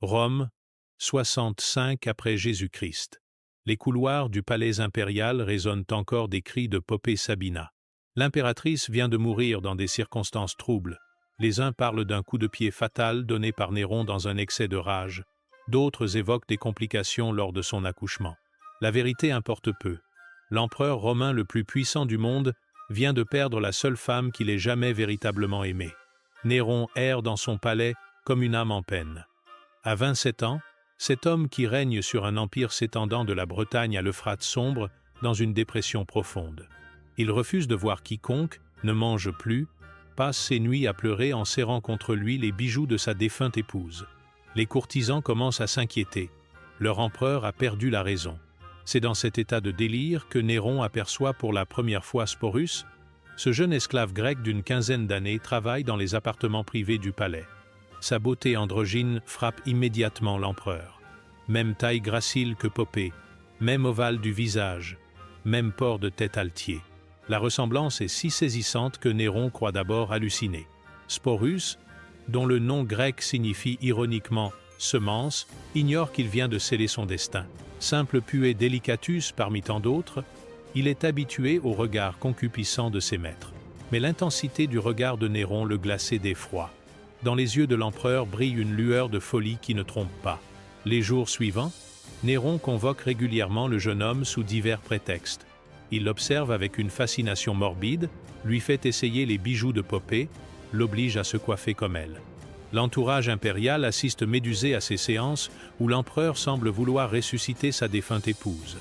Rome, 65 après Jésus-Christ. Les couloirs du palais impérial résonnent encore des cris de Poppée Sabina. L'impératrice vient de mourir dans des circonstances troubles. Les uns parlent d'un coup de pied fatal donné par Néron dans un excès de rage. D'autres évoquent des complications lors de son accouchement. La vérité importe peu. L'empereur romain le plus puissant du monde vient de perdre la seule femme qu'il ait jamais véritablement aimée. Néron erre dans son palais comme une âme en peine. À 27 ans, cet homme qui règne sur un empire s'étendant de la Bretagne à l'Euphrate sombre dans une dépression profonde. Il refuse de voir quiconque, ne mange plus, passe ses nuits à pleurer en serrant contre lui les bijoux de sa défunte épouse. Les courtisans commencent à s'inquiéter. Leur empereur a perdu la raison. C'est dans cet état de délire que Néron aperçoit pour la première fois Sporus. Ce jeune esclave grec d'une quinzaine d'années travaille dans les appartements privés du palais. Sa beauté androgyne frappe immédiatement l'empereur. Même taille gracile que Poppée, même ovale du visage, même port de tête altier. La ressemblance est si saisissante que Néron croit d'abord halluciner. Sporus, dont le nom grec signifie ironiquement « semence », ignore qu'il vient de sceller son destin. Simple puée delicatus parmi tant d'autres, il est habitué au regard concupiscent de ses maîtres. Mais l'intensité du regard de Néron le glaçait d'effroi. Dans les yeux de l'empereur brille une lueur de folie qui ne trompe pas. Les jours suivants, Néron convoque régulièrement le jeune homme sous divers prétextes. Il l'observe avec une fascination morbide, lui fait essayer les bijoux de Poppée, l'oblige à se coiffer comme elle. L'entourage impérial assiste médusé à ces séances où l'empereur semble vouloir ressusciter sa défunte épouse.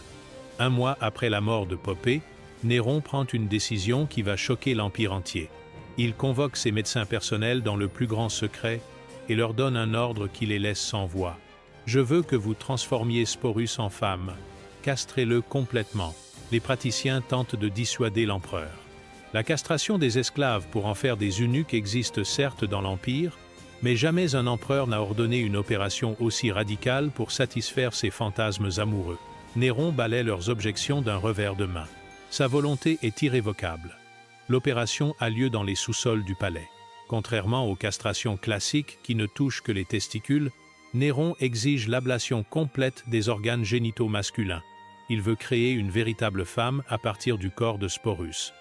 Un mois après la mort de Poppée, Néron prend une décision qui va choquer l'empire entier. Il convoque ses médecins personnels dans le plus grand secret et leur donne un ordre qui les laisse sans voix. « Je veux que vous transformiez Sporus en femme. Castrez-le complètement. » Les praticiens tentent de dissuader l'empereur. La castration des esclaves pour en faire des eunuques existe certes dans l'Empire, mais jamais un empereur n'a ordonné une opération aussi radicale pour satisfaire ses fantasmes amoureux. Néron balaie leurs objections d'un revers de main. Sa volonté est irrévocable. L'opération a lieu dans les sous-sols du palais. Contrairement aux castrations classiques qui ne touchent que les testicules, Néron exige l'ablation complète des organes génitaux masculins. Il veut créer une véritable femme à partir du corps de Sporus.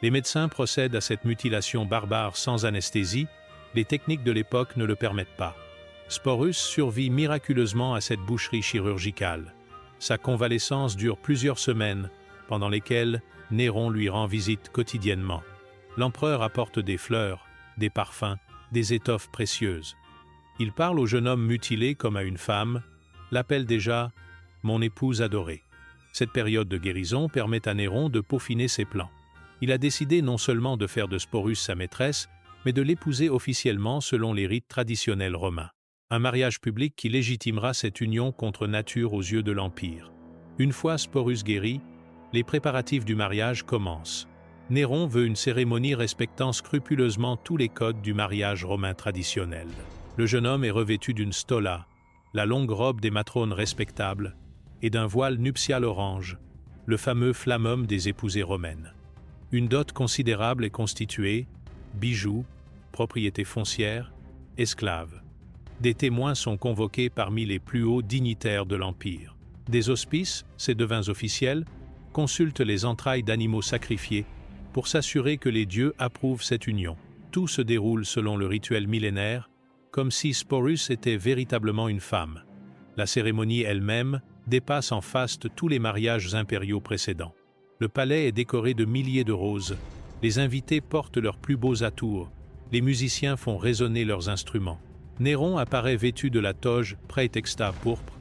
Les médecins procèdent à cette mutilation barbare sans anesthésie, les techniques de l'époque ne le permettent pas. Sporus survit miraculeusement à cette boucherie chirurgicale. Sa convalescence dure plusieurs semaines, pendant lesquelles Néron lui rend visite quotidiennement. L'empereur apporte des fleurs, des parfums, des étoffes précieuses. Il parle au jeune homme mutilé comme à une femme, l'appelle déjà « mon épouse adorée ». Cette période de guérison permet à Néron de peaufiner ses plans. Il a décidé non seulement de faire de Sporus sa maîtresse, mais de l'épouser officiellement selon les rites traditionnels romains. Un mariage public qui légitimera cette union contre nature aux yeux de l'Empire. Une fois Sporus guéri, les préparatifs du mariage commencent. Néron veut une cérémonie respectant scrupuleusement tous les codes du mariage romain traditionnel. Le jeune homme est revêtu d'une stola, la longue robe des matrones respectables, et d'un voile nuptial orange, le fameux flammum des épousées romaines. Une dot considérable est constituée, bijoux, propriétés foncières, esclaves. Des témoins sont convoqués parmi les plus hauts dignitaires de l'Empire. Des hospices, ces devins officiels, consultent les entrailles d'animaux sacrifiés pour s'assurer que les dieux approuvent cette union. Tout se déroule selon le rituel millénaire, comme si Sporus était véritablement une femme. La cérémonie elle-même dépasse en faste tous les mariages impériaux précédents. Le palais est décoré de milliers de roses, les invités portent leurs plus beaux atours, les musiciens font résonner leurs instruments. Néron apparaît vêtu de la toge praetexta pourpre,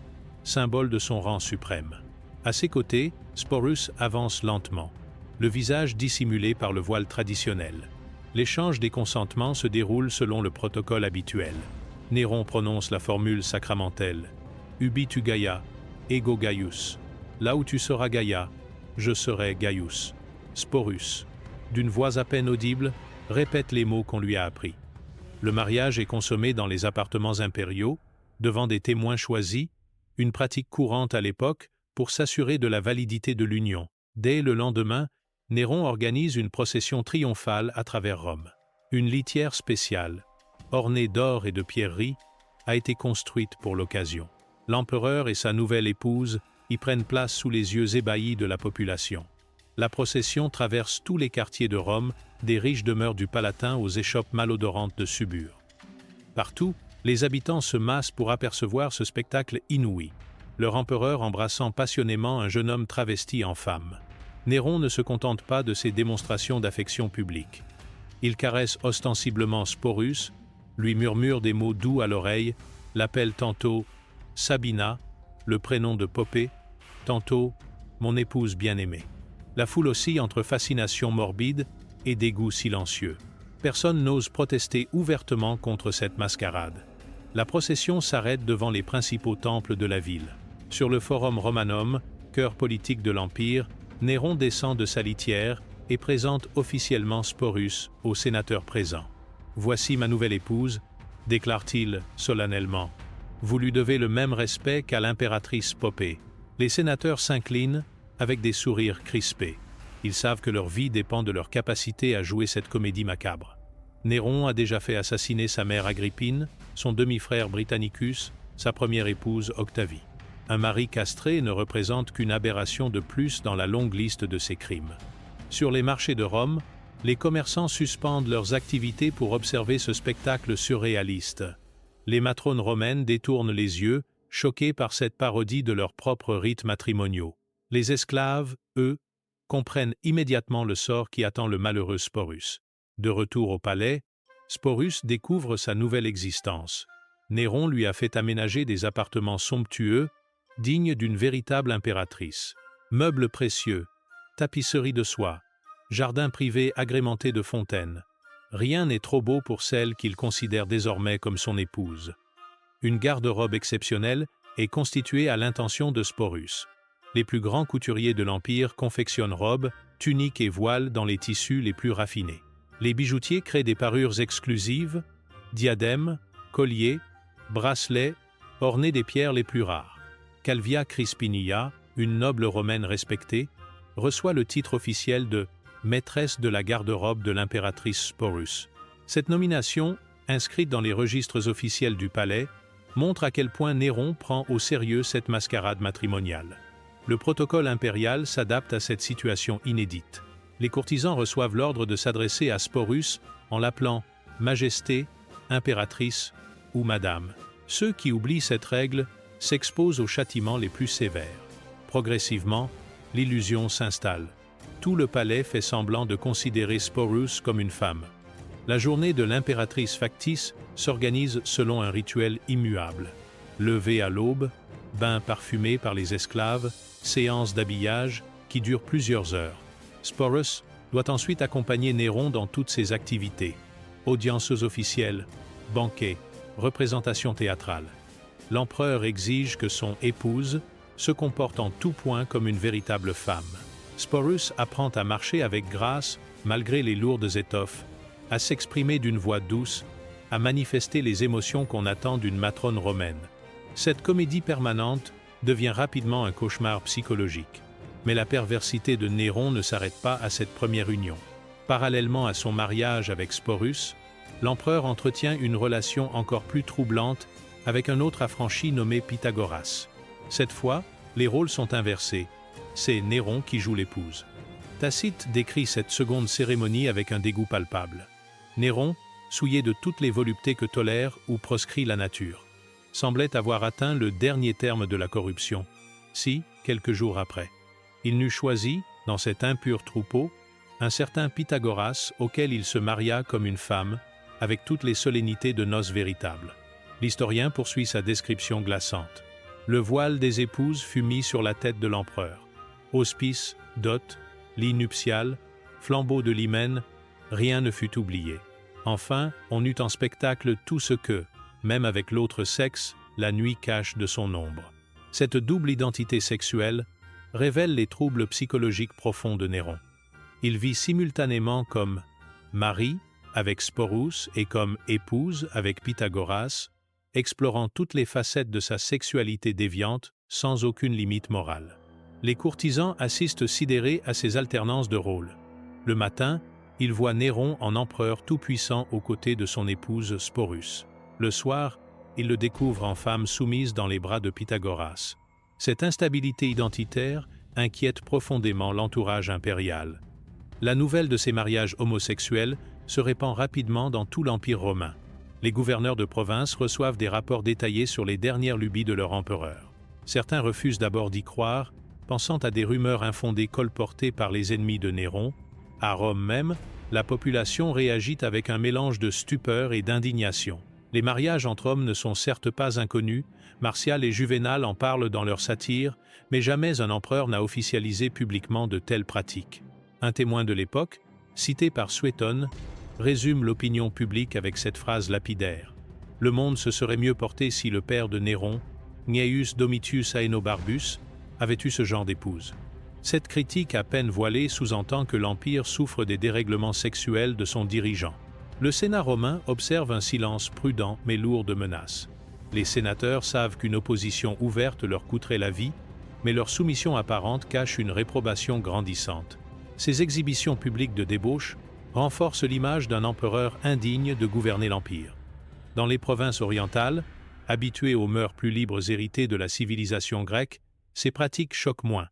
symbole de son rang suprême. À ses côtés, Sporus avance lentement, le visage dissimulé par le voile traditionnel. L'échange des consentements se déroule selon le protocole habituel. Néron prononce la formule sacramentelle « Ubi tu Gaia, ego Gaius ». Là où tu seras Gaïa, je serai Gaius. Sporus, d'une voix à peine audible, répète les mots qu'on lui a appris. Le mariage est consommé dans les appartements impériaux, devant des témoins choisis, une pratique courante à l'époque pour s'assurer de la validité de l'union. Dès le lendemain, Néron organise une procession triomphale à travers Rome. Une litière spéciale, ornée d'or et de pierreries, a été construite pour l'occasion. L'empereur et sa nouvelle épouse y prennent place sous les yeux ébahis de la population. La procession traverse tous les quartiers de Rome, des riches demeures du Palatin aux échoppes malodorantes de Subure. Partout, les habitants se massent pour apercevoir ce spectacle inouï, leur empereur embrassant passionnément un jeune homme travesti en femme. Néron ne se contente pas de ces démonstrations d'affection publique. Il caresse ostensiblement Sporus, lui murmure des mots doux à l'oreille, l'appelle tantôt Sabina, le prénom de Popée, tantôt mon épouse bien-aimée. La foule oscille entre fascination morbide et dégoût silencieux. Personne n'ose protester ouvertement contre cette mascarade. La procession s'arrête devant les principaux temples de la ville. Sur le Forum Romanum, cœur politique de l'Empire, Néron descend de sa litière et présente officiellement Sporus aux sénateurs présents. « Voici ma nouvelle épouse », déclare-t-il solennellement. « Vous lui devez le même respect qu'à l'impératrice Popée. » Les sénateurs s'inclinent avec des sourires crispés. Ils savent que leur vie dépend de leur capacité à jouer cette comédie macabre. Néron a déjà fait assassiner sa mère Agrippine, son demi-frère Britannicus, sa première épouse Octavie. Un mari castré ne représente qu'une aberration de plus dans la longue liste de ses crimes. Sur les marchés de Rome, les commerçants suspendent leurs activités pour observer ce spectacle surréaliste. Les matrones romaines détournent les yeux, choquées par cette parodie de leurs propres rites matrimoniaux. Les esclaves, eux, comprennent immédiatement le sort qui attend le malheureux Sporus. De retour au palais, Sporus découvre sa nouvelle existence. Néron lui a fait aménager des appartements somptueux, dignes d'une véritable impératrice. Meubles précieux, tapisseries de soie, jardin privé agrémenté de fontaines. Rien n'est trop beau pour celle qu'il considère désormais comme son épouse. Une garde-robe exceptionnelle est constituée à l'intention de Sporus. Les plus grands couturiers de l'Empire confectionnent robes, tuniques et voiles dans les tissus les plus raffinés. Les bijoutiers créent des parures exclusives, diadèmes, colliers, bracelets, ornés des pierres les plus rares. Calvia Crispinia, une noble romaine respectée, reçoit le titre officiel de maîtresse de la garde-robe de l'impératrice Sporus. Cette nomination, inscrite dans les registres officiels du palais, montre à quel point Néron prend au sérieux cette mascarade matrimoniale. Le protocole impérial s'adapte à cette situation inédite. Les courtisans reçoivent l'ordre de s'adresser à Sporus en l'appelant « Majesté »,« Impératrice » ou « Madame ». Ceux qui oublient cette règle s'exposent aux châtiments les plus sévères. Progressivement, l'illusion s'installe. Tout le palais fait semblant de considérer Sporus comme une femme. La journée de l'impératrice factice s'organise selon un rituel immuable. Lever à l'aube, bain parfumé par les esclaves, séance d'habillage qui dure plusieurs heures. Sporus doit ensuite accompagner Néron dans toutes ses activités. Audiences officielles, banquets, représentations théâtrales. L'empereur exige que son épouse se comporte en tout point comme une véritable femme. Sporus apprend à marcher avec grâce malgré les lourdes étoffes, à s'exprimer d'une voix douce, à manifester les émotions qu'on attend d'une matrone romaine. Cette comédie permanente devient rapidement un cauchemar psychologique. Mais la perversité de Néron ne s'arrête pas à cette première union. Parallèlement à son mariage avec Sporus, l'empereur entretient une relation encore plus troublante avec un autre affranchi nommé Pythagoras. Cette fois, les rôles sont inversés. C'est Néron qui joue l'épouse. Tacite décrit cette seconde cérémonie avec un dégoût palpable. Néron, souillé de toutes les voluptés que tolère ou proscrit la nature, semblait avoir atteint le dernier terme de la corruption, si, quelques jours après, il n'eut choisi, dans cet impur troupeau, un certain Pythagoras auquel il se maria comme une femme, avec toutes les solennités de noces véritables. L'historien poursuit sa description glaçante. Le voile des épouses fut mis sur la tête de l'empereur. Auspices, dot, lit nuptial, flambeau de l'hymen, rien ne fut oublié. Enfin, on eut en spectacle tout ce que, même avec l'autre sexe, la nuit cache de son ombre. Cette double identité sexuelle révèle les troubles psychologiques profonds de Néron. Il vit simultanément comme mari avec Sporus et comme épouse avec Pythagoras, explorant toutes les facettes de sa sexualité déviante sans aucune limite morale. Les courtisans assistent sidérés à ces alternances de rôles. Le matin, ils voient Néron en empereur tout-puissant aux côtés de son épouse Sporus. Le soir, il le découvre en femme soumise dans les bras de Pythagoras. Cette instabilité identitaire inquiète profondément l'entourage impérial. La nouvelle de ces mariages homosexuels se répand rapidement dans tout l'Empire romain. Les gouverneurs de province reçoivent des rapports détaillés sur les dernières lubies de leur empereur. Certains refusent d'abord d'y croire, pensant à des rumeurs infondées colportées par les ennemis de Néron. À Rome même, la population réagit avec un mélange de stupeur et d'indignation. Les mariages entre hommes ne sont certes pas inconnus, Martial et Juvénal en parlent dans leurs satires, mais jamais un empereur n'a officialisé publiquement de telles pratiques. Un témoin de l'époque, cité par Suétone, résume l'opinion publique avec cette phrase lapidaire. « Le monde se serait mieux porté si le père de Néron, Gnaeus Domitius Aenobarbus, avait eu ce genre d'épouse. » Cette critique à peine voilée sous-entend que l'Empire souffre des dérèglements sexuels de son dirigeant. Le Sénat romain observe un silence prudent mais lourd de menaces. Les sénateurs savent qu'une opposition ouverte leur coûterait la vie, mais leur soumission apparente cache une réprobation grandissante. Ces exhibitions publiques de débauche renforcent l'image d'un empereur indigne de gouverner l'Empire. Dans les provinces orientales, habituées aux mœurs plus libres héritées de la civilisation grecque, ces pratiques choquent moins.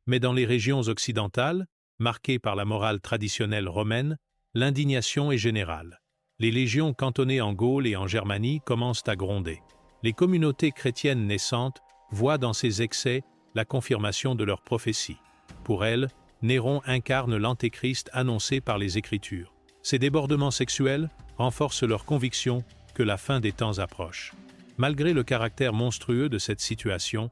Mais dans les régions occidentales, marquées par la morale traditionnelle romaine, l'indignation est générale. Les légions cantonnées en Gaule et en Germanie commencent à gronder. Les communautés chrétiennes naissantes voient dans ces excès la confirmation de leurs prophéties. Pour elles, Néron incarne l'antéchrist annoncé par les Écritures. Ces débordements sexuels renforcent leur conviction que la fin des temps approche. Malgré le caractère monstrueux de cette situation,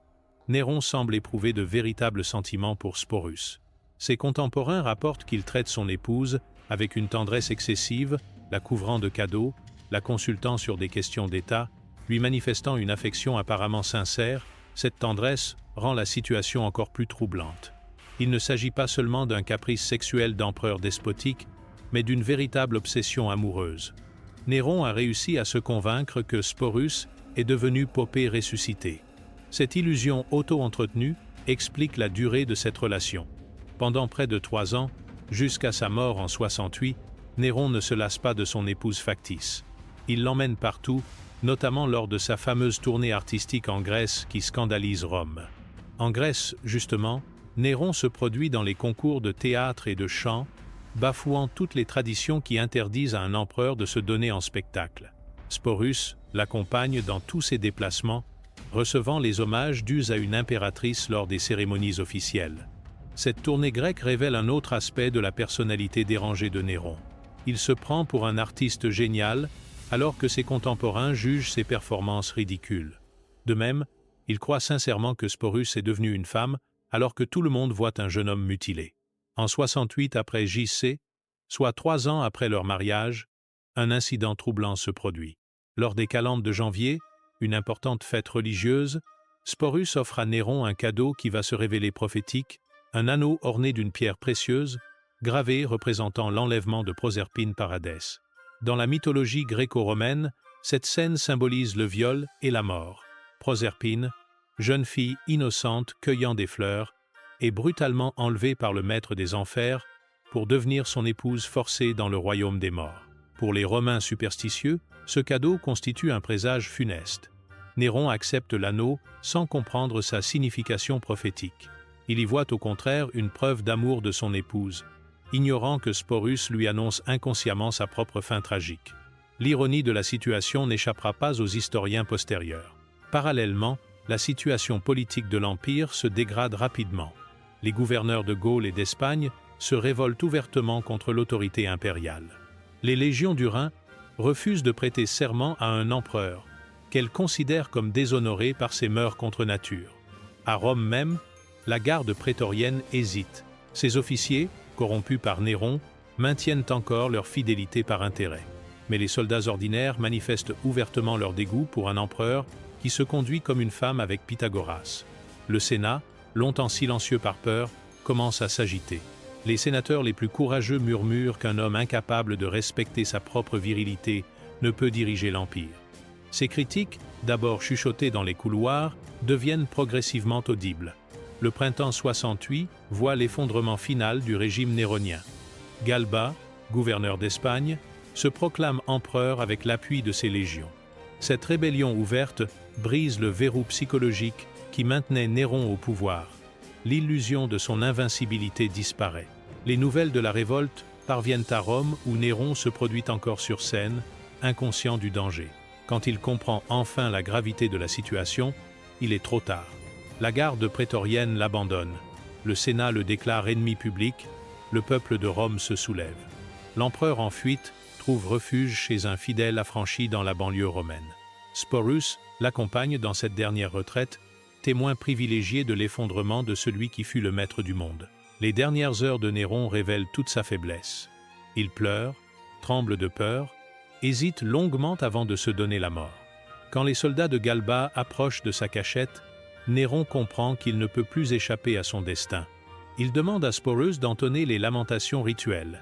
Néron semble éprouver de véritables sentiments pour Sporus. Ses contemporains rapportent qu'il traite son épouse avec une tendresse excessive, la couvrant de cadeaux, la consultant sur des questions d'État, lui manifestant une affection apparemment sincère. Cette tendresse rend la situation encore plus troublante. Il ne s'agit pas seulement d'un caprice sexuel d'empereur despotique, mais d'une véritable obsession amoureuse. Néron a réussi à se convaincre que Sporus est devenu Poppée ressuscité. Cette illusion auto-entretenue explique la durée de cette relation. Pendant près de 3 ans, jusqu'à sa mort en 68, Néron ne se lasse pas de son épouse factice. Il l'emmène partout, notamment lors de sa fameuse tournée artistique en Grèce qui scandalise Rome. En Grèce, justement, Néron se produit dans les concours de théâtre et de chant, bafouant toutes les traditions qui interdisent à un empereur de se donner en spectacle. Sporus l'accompagne dans tous ses déplacements, recevant les hommages dus à une impératrice lors des cérémonies officielles. Cette tournée grecque révèle un autre aspect de la personnalité dérangée de Néron. Il se prend pour un artiste génial, alors que ses contemporains jugent ses performances ridicules. De même, il croit sincèrement que Sporus est devenu une femme, alors que tout le monde voit un jeune homme mutilé. En 68 après J.C., soit 3 ans après leur mariage, un incident troublant se produit. Lors des calendes de janvier, une importante fête religieuse, Sporus offre à Néron un cadeau qui va se révéler prophétique, un anneau orné d'une pierre précieuse, gravé représentant l'enlèvement de Proserpine par Hadès. Dans la mythologie gréco-romaine, cette scène symbolise le viol et la mort. Proserpine, jeune fille innocente cueillant des fleurs, est brutalement enlevée par le maître des enfers pour devenir son épouse forcée dans le royaume des morts. Pour les Romains superstitieux, ce cadeau constitue un présage funeste. Néron accepte l'anneau sans comprendre sa signification prophétique. Il y voit au contraire une preuve d'amour de son épouse, ignorant que Sporus lui annonce inconsciemment sa propre fin tragique. L'ironie de la situation n'échappera pas aux historiens postérieurs. Parallèlement, la situation politique de l'Empire se dégrade rapidement. Les gouverneurs de Gaule et d'Espagne se révoltent ouvertement contre l'autorité impériale. Les légions du Rhin refusent de prêter serment à un empereur, qu'elles considèrent comme déshonoré par ses mœurs contre nature. À Rome même, la garde prétorienne hésite. Ses officiers, corrompus par Néron, maintiennent encore leur fidélité par intérêt. Mais les soldats ordinaires manifestent ouvertement leur dégoût pour un empereur qui se conduit comme une femme avec Pythagoras. Le Sénat, longtemps silencieux par peur, commence à s'agiter. Les sénateurs les plus courageux murmurent qu'un homme incapable de respecter sa propre virilité ne peut diriger l'Empire. Ces critiques, d'abord chuchotées dans les couloirs, deviennent progressivement audibles. Le printemps 68 voit l'effondrement final du régime néronien. Galba, gouverneur d'Espagne, se proclame empereur avec l'appui de ses légions. Cette rébellion ouverte brise le verrou psychologique qui maintenait Néron au pouvoir. L'illusion de son invincibilité disparaît. Les nouvelles de la révolte parviennent à Rome où Néron se produit encore sur scène, inconscient du danger. Quand il comprend enfin la gravité de la situation, il est trop tard. La garde prétorienne l'abandonne. Le Sénat le déclare ennemi public, le peuple de Rome se soulève. L'empereur en fuite trouve refuge chez un fidèle affranchi dans la banlieue romaine. Sporus l'accompagne dans cette dernière retraite, témoin privilégié de l'effondrement de celui qui fut le maître du monde. Les dernières heures de Néron révèlent toute sa faiblesse. Il pleure, tremble de peur, hésite longuement avant de se donner la mort. Quand les soldats de Galba approchent de sa cachette, Néron comprend qu'il ne peut plus échapper à son destin. Il demande à Sporus d'entonner les lamentations rituelles,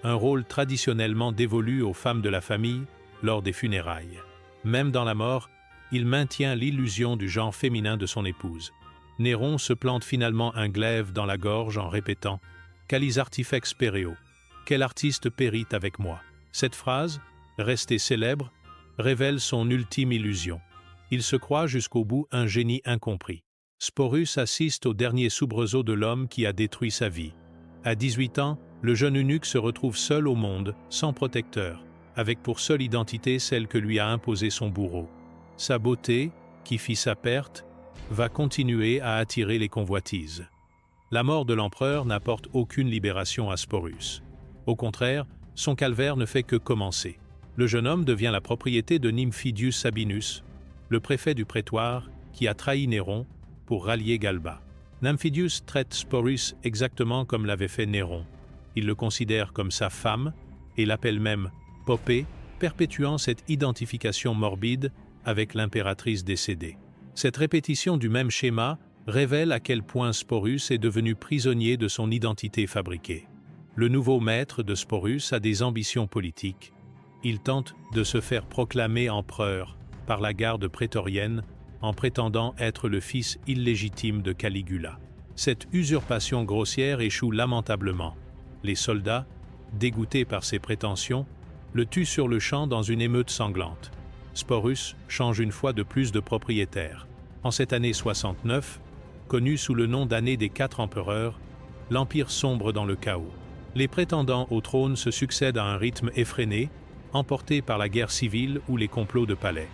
un rôle traditionnellement dévolu aux femmes de la famille lors des funérailles. Même dans la mort, il maintient l'illusion du genre féminin de son épouse. Néron se plante finalement un glaive dans la gorge en répétant « Calis artifex pereo » « Quel artiste périt avec moi ?» Cette phrase, restée célèbre, révèle son ultime illusion. Il se croit jusqu'au bout un génie incompris. Sporus assiste au dernier soubresaut de l'homme qui a détruit sa vie. À 18 ans, le jeune eunuque se retrouve seul au monde, sans protecteur, avec pour seule identité celle que lui a imposée son bourreau. Sa beauté, qui fit sa perte, va continuer à attirer les convoitises. La mort de l'empereur n'apporte aucune libération à Sporus. Au contraire, son calvaire ne fait que commencer. Le jeune homme devient la propriété de Nymphidius Sabinus, le préfet du prétoire, qui a trahi Néron pour rallier Galba. Nymphidius traite Sporus exactement comme l'avait fait Néron. Il le considère comme sa femme et l'appelle même Popée, perpétuant cette identification morbide avec l'impératrice décédée. Cette répétition du même schéma révèle à quel point Sporus est devenu prisonnier de son identité fabriquée. Le nouveau maître de Sporus a des ambitions politiques. Il tente de se faire proclamer empereur par la garde prétorienne en prétendant être le fils illégitime de Caligula. Cette usurpation grossière échoue lamentablement. Les soldats, dégoûtés par ses prétentions, le tuent sur le champ dans une émeute sanglante. Sporus change une fois de plus de propriétaire. En cette année 69, connue sous le nom d'année des 4 empereurs, l'Empire sombre dans le chaos. Les prétendants au trône se succèdent à un rythme effréné, emportés par la guerre civile ou les complots de palais.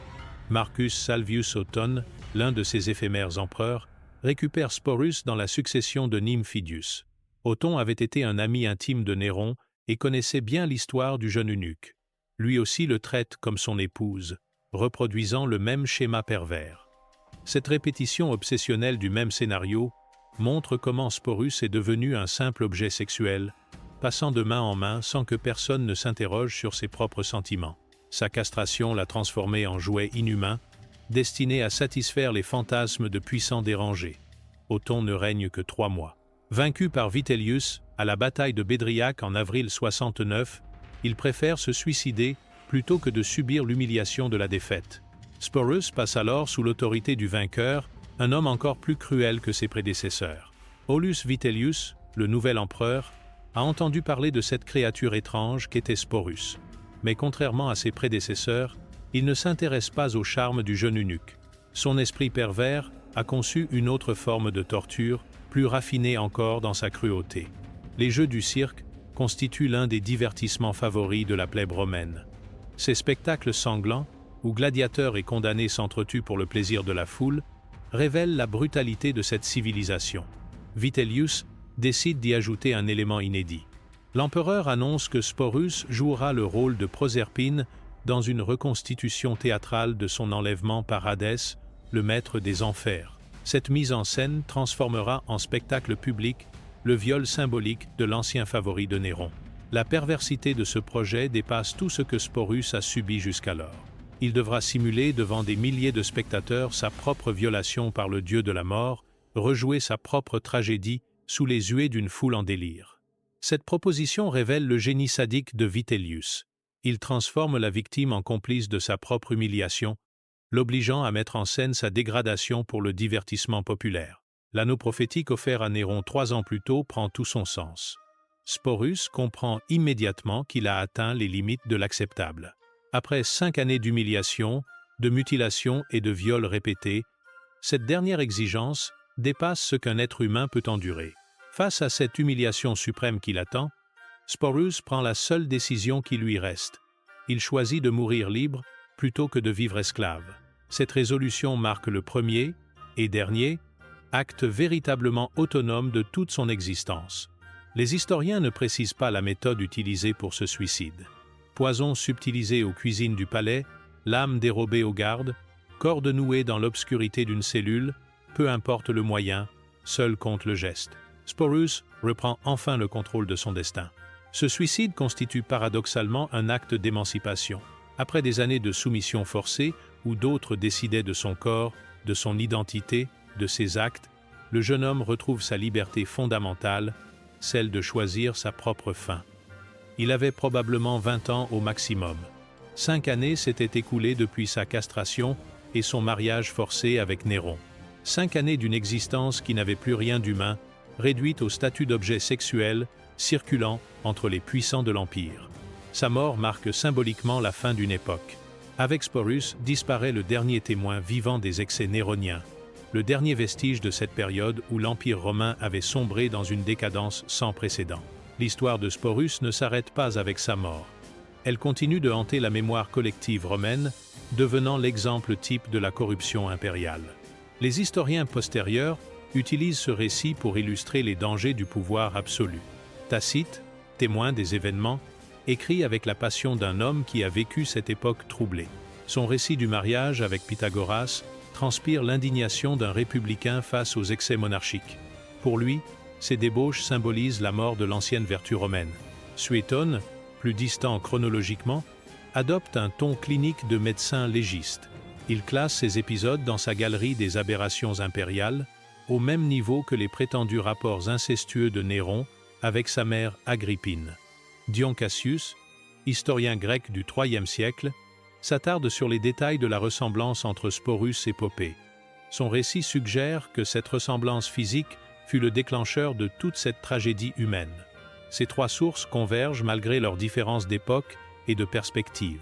Marcus Salvius Otone, l'un de ces éphémères empereurs, récupère Sporus dans la succession de Nymphidius. Othon avait été un ami intime de Néron et connaissait bien l'histoire du jeune eunuque. Lui aussi le traite comme son épouse, reproduisant le même schéma pervers. Cette répétition obsessionnelle du même scénario montre comment Sporus est devenu un simple objet sexuel, passant de main en main sans que personne ne s'interroge sur ses propres sentiments. Sa castration l'a transformé en jouet inhumain, destiné à satisfaire les fantasmes de puissants dérangés. Othon ne règne que 3 mois. Vaincu par Vitellius à la bataille de Bédriac en avril 69, il préfère se suicider plutôt que de subir l'humiliation de la défaite. Sporus passe alors sous l'autorité du vainqueur, un homme encore plus cruel que ses prédécesseurs. Aulus Vitellius, le nouvel empereur, a entendu parler de cette créature étrange qu'était Sporus. Mais contrairement à ses prédécesseurs, il ne s'intéresse pas au charme du jeune eunuque. Son esprit pervers a conçu une autre forme de torture, plus raffinée encore dans sa cruauté. Les jeux du cirque constituent l'un des divertissements favoris de la plèbe romaine. Ces spectacles sanglants, où gladiateurs et condamnés s'entretuent pour le plaisir de la foule, révèlent la brutalité de cette civilisation. Vitellius décide d'y ajouter un élément inédit. L'empereur annonce que Sporus jouera le rôle de Proserpine dans une reconstitution théâtrale de son enlèvement par Hadès, le maître des enfers. Cette mise en scène transformera en spectacle public le viol symbolique de l'ancien favori de Néron. La perversité de ce projet dépasse tout ce que Sporus a subi jusqu'alors. Il devra simuler devant des milliers de spectateurs sa propre violation par le dieu de la mort, rejouer sa propre tragédie sous les huées d'une foule en délire. Cette proposition révèle le génie sadique de Vitellius. Il transforme la victime en complice de sa propre humiliation, l'obligeant à mettre en scène sa dégradation pour le divertissement populaire. L'anneau prophétique offert à Néron 3 ans plus tôt prend tout son sens. Sporus comprend immédiatement qu'il a atteint les limites de l'acceptable. Après 5 années d'humiliation, de mutilations et de viols répétés, cette dernière exigence dépasse ce qu'un être humain peut endurer. Face à cette humiliation suprême qui l'attend, Sporus prend la seule décision qui lui reste. Il choisit de mourir libre plutôt que de vivre esclave. Cette résolution marque le premier et dernier acte véritablement autonome de toute son existence. Les historiens ne précisent pas la méthode utilisée pour ce suicide. Poison subtilisé aux cuisines du palais, lame dérobée aux gardes, corde nouée dans l'obscurité d'une cellule, peu importe le moyen, seul compte le geste. Sporus reprend enfin le contrôle de son destin. Ce suicide constitue paradoxalement un acte d'émancipation. Après des années de soumission forcée, où d'autres décidaient de son corps, de son identité, de ses actes, le jeune homme retrouve sa liberté fondamentale, celle de choisir sa propre fin. Il avait probablement 20 ans au maximum. 5 années s'étaient écoulées depuis sa castration et son mariage forcé avec Néron. 5 années d'une existence qui n'avait plus rien d'humain, réduite au statut d'objet sexuel, circulant entre les puissants de l'Empire. Sa mort marque symboliquement la fin d'une époque. Avec Sporus disparaît le dernier témoin vivant des excès néroniens, le dernier vestige de cette période où l'Empire romain avait sombré dans une décadence sans précédent. L'histoire de Sporus ne s'arrête pas avec sa mort. Elle continue de hanter la mémoire collective romaine, devenant l'exemple type de la corruption impériale. Les historiens postérieurs utilisent ce récit pour illustrer les dangers du pouvoir absolu. Tacite, témoin des événements, écrit avec la passion d'un homme qui a vécu cette époque troublée. Son récit du mariage avec Pythagoras transpire l'indignation d'un républicain face aux excès monarchiques. Pour lui, ces débauches symbolisent la mort de l'ancienne vertu romaine. Suétone, plus distant chronologiquement, adopte un ton clinique de médecin légiste. Il classe ces épisodes dans sa galerie des aberrations impériales, au même niveau que les prétendus rapports incestueux de Néron avec sa mère Agrippine. Dion Cassius, historien grec du IIIe siècle, s'attarde sur les détails de la ressemblance entre Sporus et Poppée. Son récit suggère que cette ressemblance physique fut le déclencheur de toute cette tragédie humaine. Ces trois sources convergent malgré leurs différences d'époque et de perspective.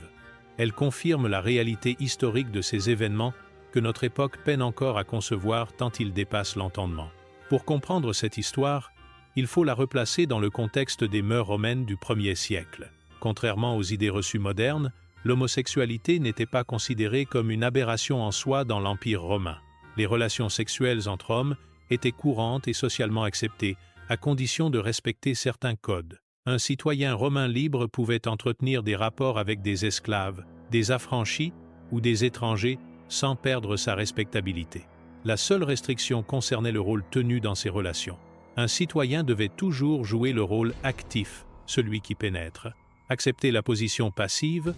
Elles confirment la réalité historique de ces événements que notre époque peine encore à concevoir tant ils dépassent l'entendement. Pour comprendre cette histoire, il faut la replacer dans le contexte des mœurs romaines du 1er siècle. Contrairement aux idées reçues modernes, l'homosexualité n'était pas considérée comme une aberration en soi dans l'Empire romain. Les relations sexuelles entre hommes étaient courantes et socialement acceptées, à condition de respecter certains codes. Un citoyen romain libre pouvait entretenir des rapports avec des esclaves, des affranchis ou des étrangers sans perdre sa respectabilité. La seule restriction concernait le rôle tenu dans ces relations. Un citoyen devait toujours jouer le rôle actif, celui qui pénètre. Accepter la position passive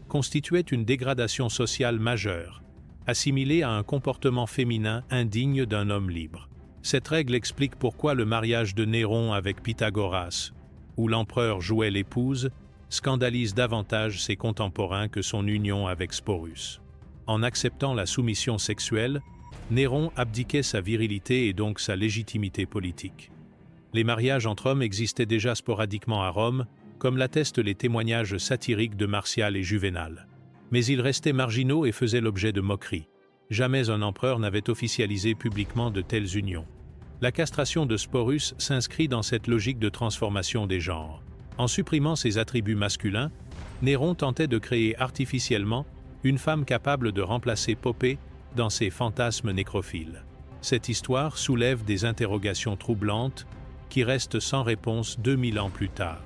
constituait une dégradation sociale majeure, assimilée à un comportement féminin indigne d'un homme libre. Cette règle explique pourquoi le mariage de Néron avec Pythagoras, où l'empereur jouait l'épouse, scandalise davantage ses contemporains que son union avec Sporus. En acceptant la soumission sexuelle, Néron abdiquait sa virilité et donc sa légitimité politique. Les mariages entre hommes existaient déjà sporadiquement à Rome, comme l'attestent les témoignages satiriques de Martial et Juvénal. Mais ils restaient marginaux et faisaient l'objet de moqueries. Jamais un empereur n'avait officialisé publiquement de telles unions. La castration de Sporus s'inscrit dans cette logique de transformation des genres. En supprimant ses attributs masculins, Néron tentait de créer artificiellement une femme capable de remplacer Poppée dans ses fantasmes nécrophiles. Cette histoire soulève des interrogations troublantes qui restent sans réponse 2000 ans plus tard.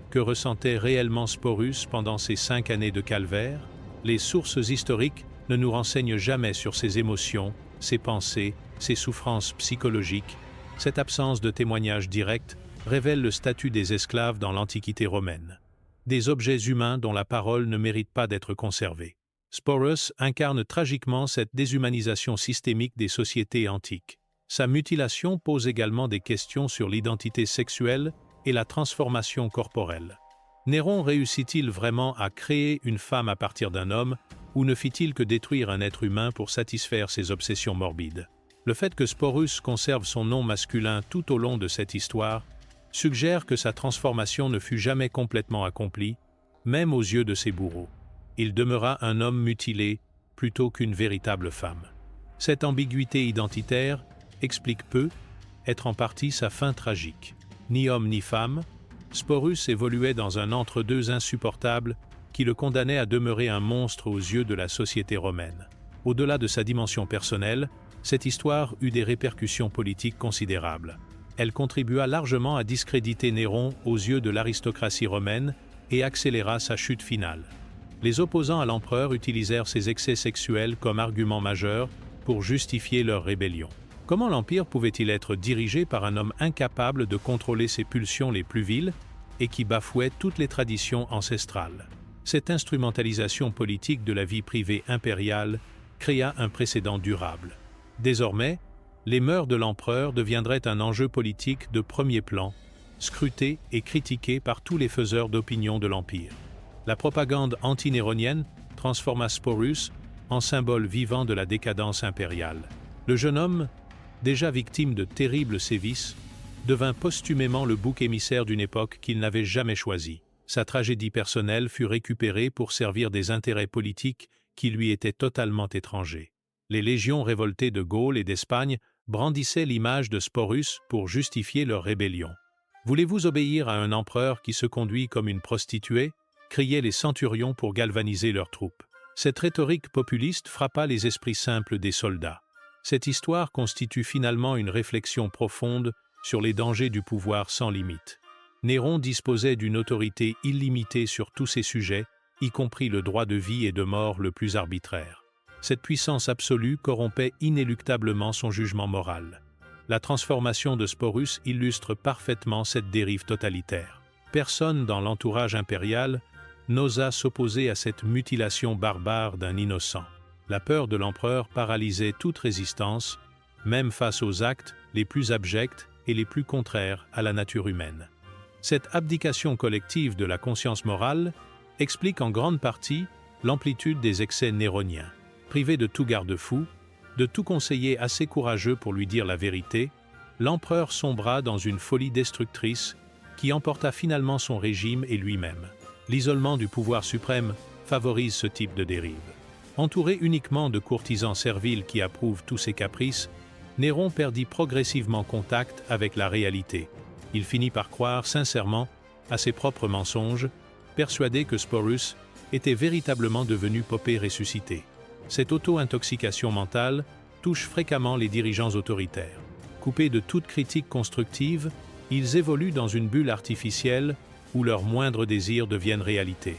Que ressentait réellement Sporus pendant ces 5 années de calvaire? Les sources historiques ne nous renseignent jamais sur ses émotions, ses pensées, ses souffrances psychologiques. Cette absence de témoignages directs révèle le statut des esclaves dans l'Antiquité romaine. Des objets humains dont la parole ne mérite pas d'être conservée. Sporus incarne tragiquement cette déshumanisation systémique des sociétés antiques. Sa mutilation pose également des questions sur l'identité sexuelle et la transformation corporelle. Néron réussit-il vraiment à créer une femme à partir d'un homme, ou ne fit-il que détruire un être humain pour satisfaire ses obsessions morbides? Le fait que Sporus conserve son nom masculin tout au long de cette histoire suggère que sa transformation ne fut jamais complètement accomplie, même aux yeux de ses bourreaux. Il demeura un homme mutilé plutôt qu'une véritable femme. Cette ambiguïté identitaire explique peu, être en partie sa fin tragique. Ni homme ni femme, Sporus évoluait dans un entre-deux insupportable qui le condamnait à demeurer un monstre aux yeux de la société romaine. Au-delà de sa dimension personnelle, cette histoire eut des répercussions politiques considérables. Elle contribua largement à discréditer Néron aux yeux de l'aristocratie romaine et accéléra sa chute finale. Les opposants à l'empereur utilisèrent ses excès sexuels comme argument majeur pour justifier leur rébellion. Comment l'Empire pouvait-il être dirigé par un homme incapable de contrôler ses pulsions les plus viles et qui bafouait toutes les traditions ancestrales? Cette instrumentalisation politique de la vie privée impériale créa un précédent durable. Désormais, les mœurs de l'empereur deviendraient un enjeu politique de premier plan, scruté et critiqué par tous les faiseurs d'opinion de l'Empire. La propagande anti-néronienne transforma Sporus en symbole vivant de la décadence impériale. Le jeune homme, déjà victime de terribles sévices, devint posthumément le bouc émissaire d'une époque qu'il n'avait jamais choisie. Sa tragédie personnelle fut récupérée pour servir des intérêts politiques qui lui étaient totalement étrangers. Les légions révoltées de Gaule et d'Espagne brandissaient l'image de Sporus pour justifier leur rébellion. « Voulez-vous obéir à un empereur qui se conduit comme une prostituée ?» criaient les centurions pour galvaniser leurs troupes. Cette rhétorique populiste frappa les esprits simples des soldats. Cette histoire constitue finalement une réflexion profonde sur les dangers du pouvoir sans limite. Néron disposait d'une autorité illimitée sur tous ses sujets, y compris le droit de vie et de mort le plus arbitraire. Cette puissance absolue corrompait inéluctablement son jugement moral. La transformation de Sporus illustre parfaitement cette dérive totalitaire. Personne dans l'entourage impérial n'osa s'opposer à cette mutilation barbare d'un innocent. La peur de l'empereur paralysait toute résistance, même face aux actes les plus abjects et les plus contraires à la nature humaine. Cette abdication collective de la conscience morale explique en grande partie l'amplitude des excès néroniens. Privé de tout garde-fou, de tout conseiller assez courageux pour lui dire la vérité, l'empereur sombra dans une folie destructrice qui emporta finalement son régime et lui-même. L'isolement du pouvoir suprême favorise ce type de dérive. Entouré uniquement de courtisans serviles qui approuvent tous ses caprices, Néron perdit progressivement contact avec la réalité. Il finit par croire sincèrement à ses propres mensonges, persuadé que Sporus était véritablement devenu Popée ressuscité. Cette auto-intoxication mentale touche fréquemment les dirigeants autoritaires. Coupés de toute critique constructive, ils évoluent dans une bulle artificielle où leurs moindres désirs deviennent réalité.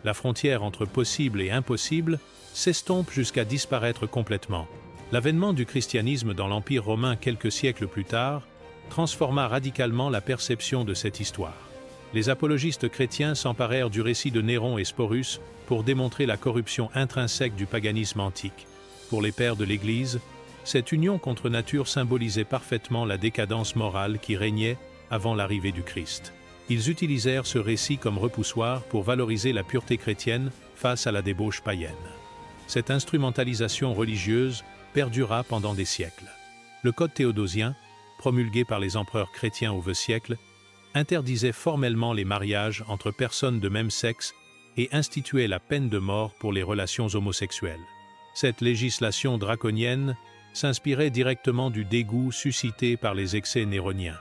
La frontière entre possible et impossible s'estompe jusqu'à disparaître complètement. L'avènement du christianisme dans l'Empire romain quelques siècles plus tard transforma radicalement la perception de cette histoire. Les apologistes chrétiens s'emparèrent du récit de Néron et Sporus pour démontrer la corruption intrinsèque du paganisme antique. Pour les pères de l'Église, cette union contre nature symbolisait parfaitement la décadence morale qui régnait avant l'arrivée du Christ. Ils utilisèrent ce récit comme repoussoir pour valoriser la pureté chrétienne face à la débauche païenne. Cette instrumentalisation religieuse perdura pendant des siècles. Le Code théodosien, promulgué par les empereurs chrétiens au XIe siècle, interdisait formellement les mariages entre personnes de même sexe et instituait la peine de mort pour les relations homosexuelles. Cette législation draconienne s'inspirait directement du dégoût suscité par les excès néroniens.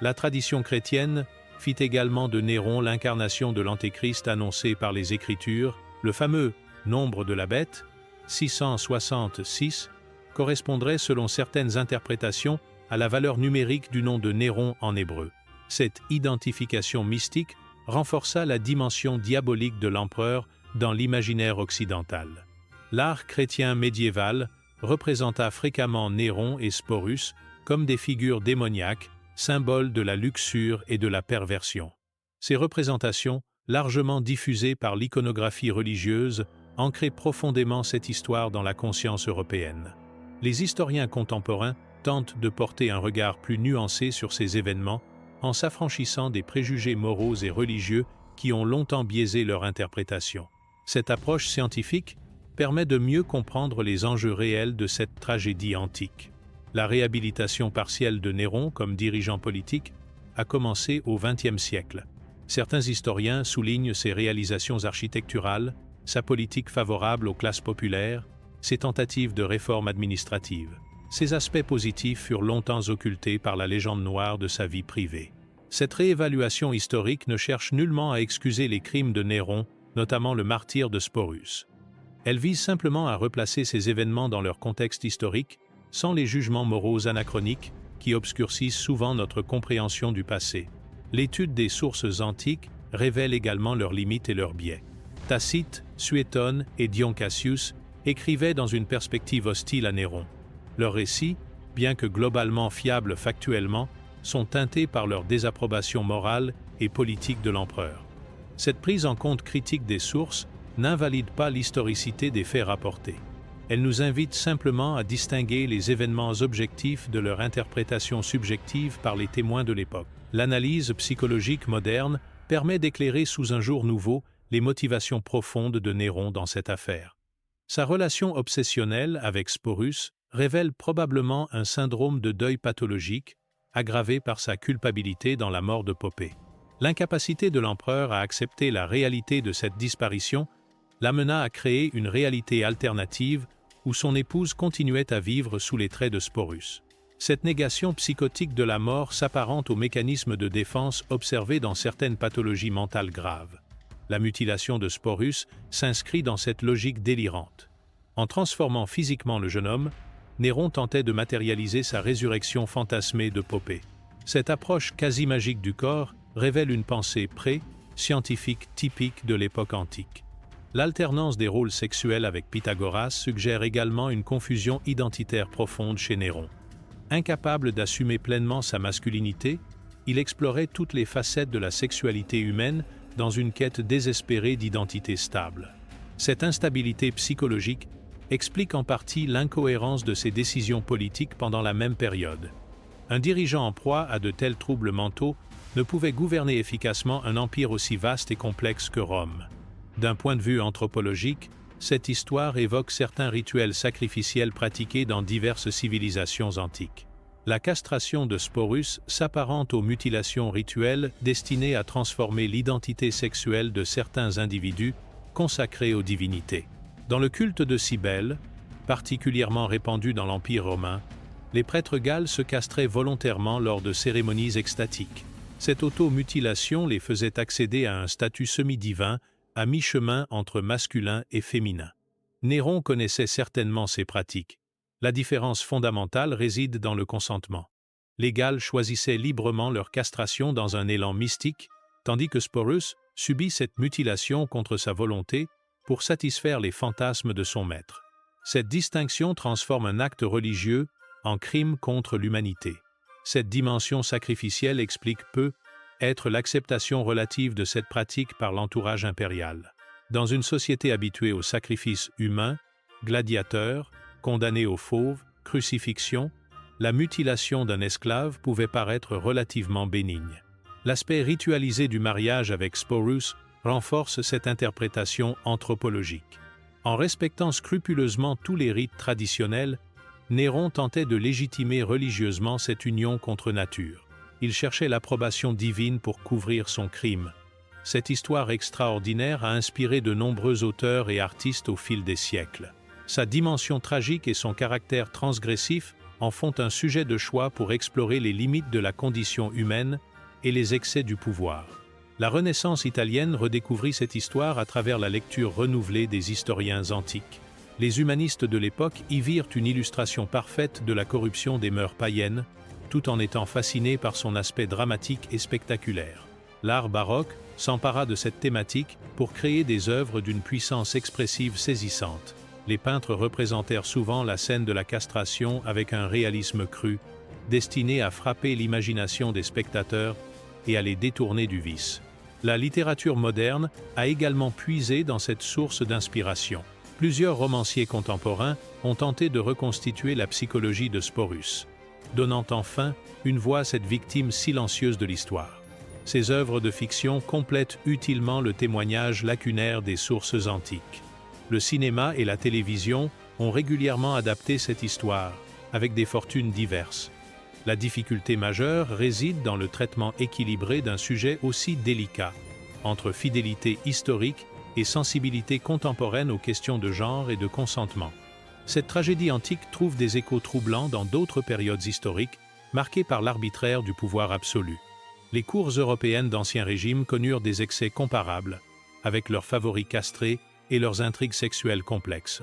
La tradition chrétienne fit également de Néron l'incarnation de l'Antéchrist annoncé par les Écritures. Le fameux nombre de la bête, 666, correspondrait selon certaines interprétations à la valeur numérique du nom de Néron en hébreu. Cette identification mystique renforça la dimension diabolique de l'empereur dans l'imaginaire occidental. L'art chrétien médiéval représenta fréquemment Néron et Sporus comme des figures démoniaques, symboles de la luxure et de la perversion. Ces représentations, largement diffusées par l'iconographie religieuse, ancraient profondément cette histoire dans la conscience européenne. Les historiens contemporains tentent de porter un regard plus nuancé sur ces événements en s'affranchissant des préjugés moraux et religieux qui ont longtemps biaisé leur interprétation. Cette approche scientifique permet de mieux comprendre les enjeux réels de cette tragédie antique. La réhabilitation partielle de Néron comme dirigeant politique a commencé au XXe siècle. Certains historiens soulignent ses réalisations architecturales, sa politique favorable aux classes populaires ses tentatives de réforme administrative. Ces aspects positifs furent longtemps occultés par la légende noire de sa vie privée. Cette réévaluation historique ne cherche nullement à excuser les crimes de Néron, notamment le martyre de Sporus. Elle vise simplement à replacer ces événements dans leur contexte historique, sans les jugements moraux anachroniques qui obscurcissent souvent notre compréhension du passé. L'étude des sources antiques révèle également leurs limites et leurs biais. Tacite, Suétone et Dion Cassius écrivaient dans une perspective hostile à Néron. Leurs récits, bien que globalement fiables factuellement, sont teintés par leur désapprobation morale et politique de l'empereur. Cette prise en compte critique des sources n'invalide pas l'historicité des faits rapportés. Elle nous invite simplement à distinguer les événements objectifs de leur interprétation subjective par les témoins de l'époque. L'analyse psychologique moderne permet d'éclairer sous un jour nouveau les motivations profondes de Néron dans cette affaire. Sa relation obsessionnelle avec Sporus révèle probablement un syndrome de deuil pathologique, aggravé par sa culpabilité dans la mort de Poppée. L'incapacité de l'empereur à accepter la réalité de cette disparition l'amena à créer une réalité alternative où son épouse continuait à vivre sous les traits de Sporus. Cette négation psychotique de la mort s'apparente au mécanisme de défense observé dans certaines pathologies mentales graves. La mutilation de Sporus s'inscrit dans cette logique délirante. En transformant physiquement le jeune homme, Néron tentait de matérialiser sa résurrection fantasmée de Poppée. Cette approche quasi magique du corps révèle une pensée pré-scientifique typique de l'époque antique. L'alternance des rôles sexuels avec Pythagoras suggère également une confusion identitaire profonde chez Néron. Incapable d'assumer pleinement sa masculinité, il explorait toutes les facettes de la sexualité humaine dans une quête désespérée d'identité stable. Cette instabilité psychologique explique en partie l'incohérence de ses décisions politiques pendant la même période. Un dirigeant en proie à de tels troubles mentaux ne pouvait gouverner efficacement un empire aussi vaste et complexe que Rome. D'un point de vue anthropologique, cette histoire évoque certains rituels sacrificiels pratiqués dans diverses civilisations antiques. La castration de Sporus s'apparente aux mutilations rituelles destinées à transformer l'identité sexuelle de certains individus consacrés aux divinités. Dans le culte de Cybèle, particulièrement répandu dans l'Empire romain, les prêtres galles se castraient volontairement lors de cérémonies extatiques. Cette automutilation les faisait accéder à un statut semi-divin, à mi-chemin entre masculin et féminin. Néron connaissait certainement ces pratiques. La différence fondamentale réside dans le consentement. Les Galles choisissaient librement leur castration dans un élan mystique, tandis que Sporus subit cette mutilation contre sa volonté pour satisfaire les fantasmes de son maître. Cette distinction transforme un acte religieux en crime contre l'humanité. Cette dimension sacrificielle explique peu être l'acceptation relative de cette pratique par l'entourage impérial. Dans une société habituée au sacrifice humain, gladiateurs, condamnés au fauve, crucifixion, la mutilation d'un esclave pouvait paraître relativement bénigne. L'aspect ritualisé du mariage avec Sporus renforce cette interprétation anthropologique. En respectant scrupuleusement tous les rites traditionnels, Néron tentait de légitimer religieusement cette union contre nature. Il cherchait l'approbation divine pour couvrir son crime. Cette histoire extraordinaire a inspiré de nombreux auteurs et artistes au fil des siècles. Sa dimension tragique et son caractère transgressif en font un sujet de choix pour explorer les limites de la condition humaine et les excès du pouvoir. La Renaissance italienne redécouvrit cette histoire à travers la lecture renouvelée des historiens antiques. Les humanistes de l'époque y virent une illustration parfaite de la corruption des mœurs païennes, tout en étant fascinés par son aspect dramatique et spectaculaire. L'art baroque s'empara de cette thématique pour créer des œuvres d'une puissance expressive saisissante. Les peintres représentèrent souvent la scène de la castration avec un réalisme cru, destiné à frapper l'imagination des spectateurs et à les détourner du vice. La littérature moderne a également puisé dans cette source d'inspiration. Plusieurs romanciers contemporains ont tenté de reconstituer la psychologie de Sporus, donnant enfin une voix à cette victime silencieuse de l'histoire. Ces œuvres de fiction complètent utilement le témoignage lacunaire des sources antiques. Le cinéma et la télévision ont régulièrement adapté cette histoire, avec des fortunes diverses. La difficulté majeure réside dans le traitement équilibré d'un sujet aussi délicat, entre fidélité historique et sensibilité contemporaine aux questions de genre et de consentement. Cette tragédie antique trouve des échos troublants dans d'autres périodes historiques, marquées par l'arbitraire du pouvoir absolu. Les cours européennes d'Ancien Régime connurent des excès comparables, avec leurs favoris castrés et leurs intrigues sexuelles complexes.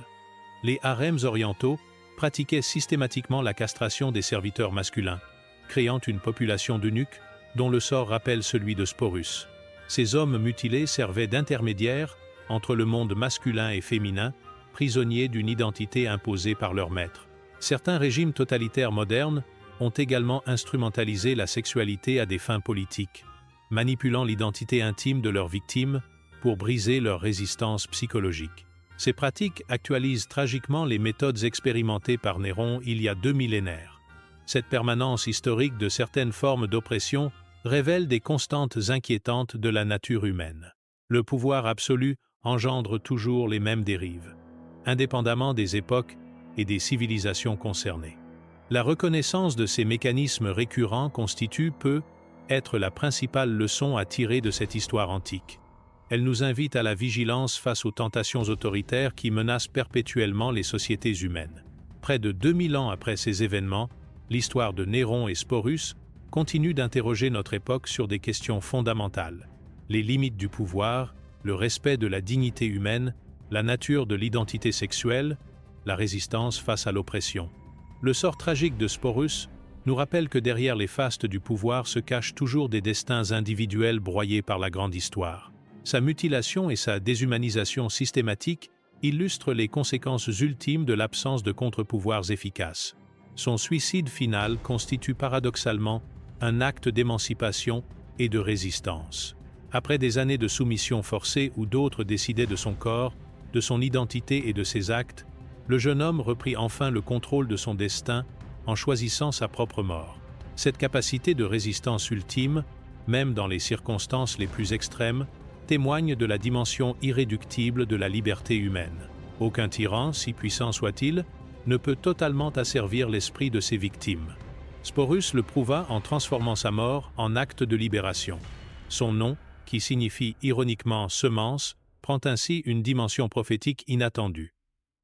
Les harems orientaux pratiquaient systématiquement la castration des serviteurs masculins, créant une population d'eunuques dont le sort rappelle celui de Sporus. Ces hommes mutilés servaient d'intermédiaires entre le monde masculin et féminin, prisonniers d'une identité imposée par leur maître. Certains régimes totalitaires modernes ont également instrumentalisé la sexualité à des fins politiques, manipulant l'identité intime de leurs victimes pour briser leur résistance psychologique. Ces pratiques actualisent tragiquement les méthodes expérimentées par Néron il y a 2 millénaires. Cette permanence historique de certaines formes d'oppression révèle des constantes inquiétantes de la nature humaine. Le pouvoir absolu engendre toujours les mêmes dérives, indépendamment des époques et des civilisations concernées. La reconnaissance de ces mécanismes récurrents constitue peut être la principale leçon à tirer de cette histoire antique. Elle nous invite à la vigilance face aux tentations autoritaires qui menacent perpétuellement les sociétés humaines. Près de 2000 ans après ces événements, l'histoire de Néron et Sporus continue d'interroger notre époque sur des questions fondamentales: les limites du pouvoir, le respect de la dignité humaine, la nature de l'identité sexuelle, la résistance face à l'oppression. Le sort tragique de Sporus nous rappelle que derrière les fastes du pouvoir se cachent toujours des destins individuels broyés par la grande histoire. Sa mutilation et sa déshumanisation systématique illustrent les conséquences ultimes de l'absence de contre-pouvoirs efficaces. Son suicide final constitue paradoxalement un acte d'émancipation et de résistance. Après des années de soumission forcée où d'autres décidaient de son corps, de son identité et de ses actes, le jeune homme reprit enfin le contrôle de son destin en choisissant sa propre mort. Cette capacité de résistance ultime, même dans les circonstances les plus extrêmes, témoigne de la dimension irréductible de la liberté humaine. Aucun tyran, si puissant soit-il, ne peut totalement asservir l'esprit de ses victimes. Sporus le prouva en transformant sa mort en acte de libération. Son nom, qui signifie ironiquement « semence », prend ainsi une dimension prophétique inattendue.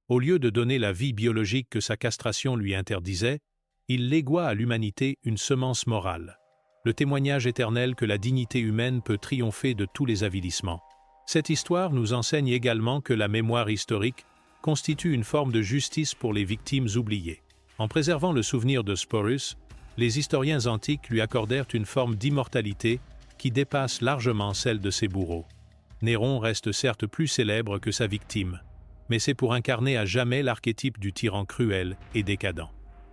Au lieu de donner la vie biologique que sa castration lui interdisait, il légua à l'humanité une semence morale, le témoignage éternel que la dignité humaine peut triompher de tous les avilissements. Cette histoire nous enseigne également que la mémoire historique constitue une forme de justice pour les victimes oubliées. En préservant le souvenir de Sporus, les historiens antiques lui accordèrent une forme d'immortalité qui dépasse largement celle de ses bourreaux. Néron reste certes plus célèbre que sa victime, mais c'est pour incarner à jamais l'archétype du tyran cruel et décadent.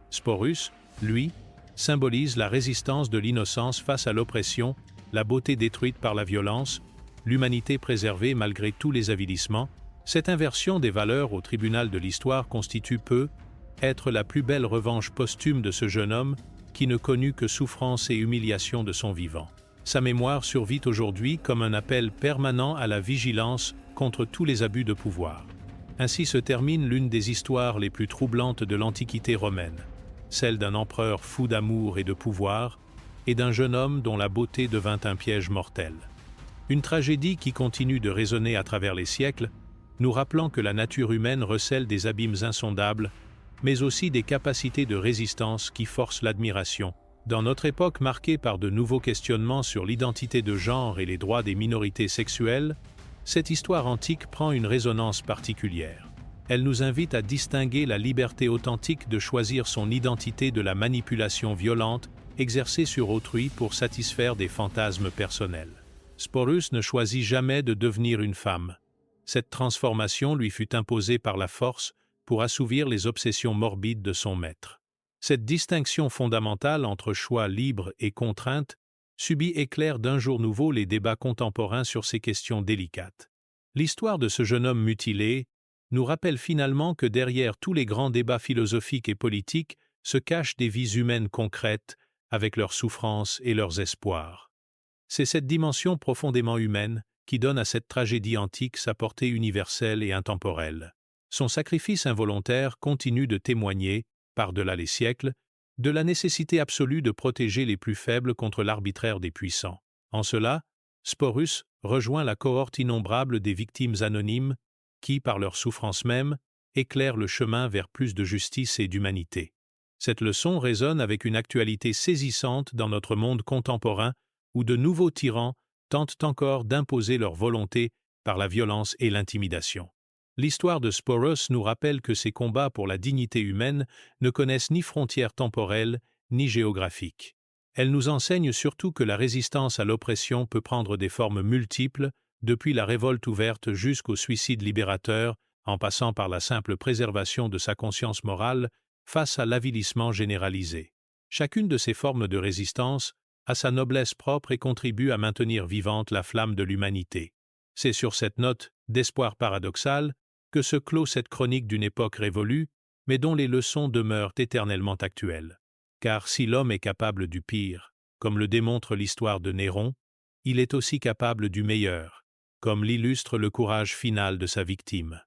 Sporus, lui, symbolise la résistance de l'innocence face à l'oppression, la beauté détruite par la violence, l'humanité préservée malgré tous les avilissements. Cette inversion des valeurs au tribunal de l'histoire constitue peut être la plus belle revanche posthume de ce jeune homme qui ne connut que souffrance et humiliation de son vivant. Sa mémoire survit aujourd'hui comme un appel permanent à la vigilance contre tous les abus de pouvoir. Ainsi se termine l'une des histoires les plus troublantes de l'Antiquité romaine, celle d'un empereur fou d'amour et de pouvoir, et d'un jeune homme dont la beauté devint un piège mortel. Une tragédie qui continue de résonner à travers les siècles, nous rappelant que la nature humaine recèle des abîmes insondables, mais aussi des capacités de résistance qui forcent l'admiration. Dans notre époque marquée par de nouveaux questionnements sur l'identité de genre et les droits des minorités sexuelles, cette histoire antique prend une résonance particulière. Elle nous invite à distinguer la liberté authentique de choisir son identité de la manipulation violente exercée sur autrui pour satisfaire des fantasmes personnels. Sporus ne choisit jamais de devenir une femme. Cette transformation lui fut imposée par la force pour assouvir les obsessions morbides de son maître. Cette distinction fondamentale entre choix libre et contrainte subit éclaire d'un jour nouveau les débats contemporains sur ces questions délicates. L'histoire de ce jeune homme mutilé nous rappelle finalement que derrière tous les grands débats philosophiques et politiques se cachent des vies humaines concrètes avec leurs souffrances et leurs espoirs. C'est cette dimension profondément humaine qui donne à cette tragédie antique sa portée universelle et intemporelle. Son sacrifice involontaire continue de témoigner, par-delà les siècles, de la nécessité absolue de protéger les plus faibles contre l'arbitraire des puissants. En cela, Sporus rejoint la cohorte innombrable des victimes anonymes qui, par leur souffrance même, éclaire le chemin vers plus de justice et d'humanité. Cette leçon résonne avec une actualité saisissante dans notre monde contemporain où de nouveaux tyrans tentent encore d'imposer leur volonté par la violence et l'intimidation. L'histoire de Sporos nous rappelle que ces combats pour la dignité humaine ne connaissent ni frontières temporelles ni géographiques. Elle nous enseigne surtout que la résistance à l'oppression peut prendre des formes multiples, depuis la révolte ouverte jusqu'au suicide libérateur, en passant par la simple préservation de sa conscience morale face à l'avilissement généralisé. Chacune de ces formes de résistance a sa noblesse propre et contribue à maintenir vivante la flamme de l'humanité. C'est sur cette note d'espoir paradoxal que se clôt cette chronique d'une époque révolue, mais dont les leçons demeurent éternellement actuelles. Car si l'homme est capable du pire, comme le démontre l'histoire de Néron, il est aussi capable du meilleur, comme l'illustre le courage final de sa victime.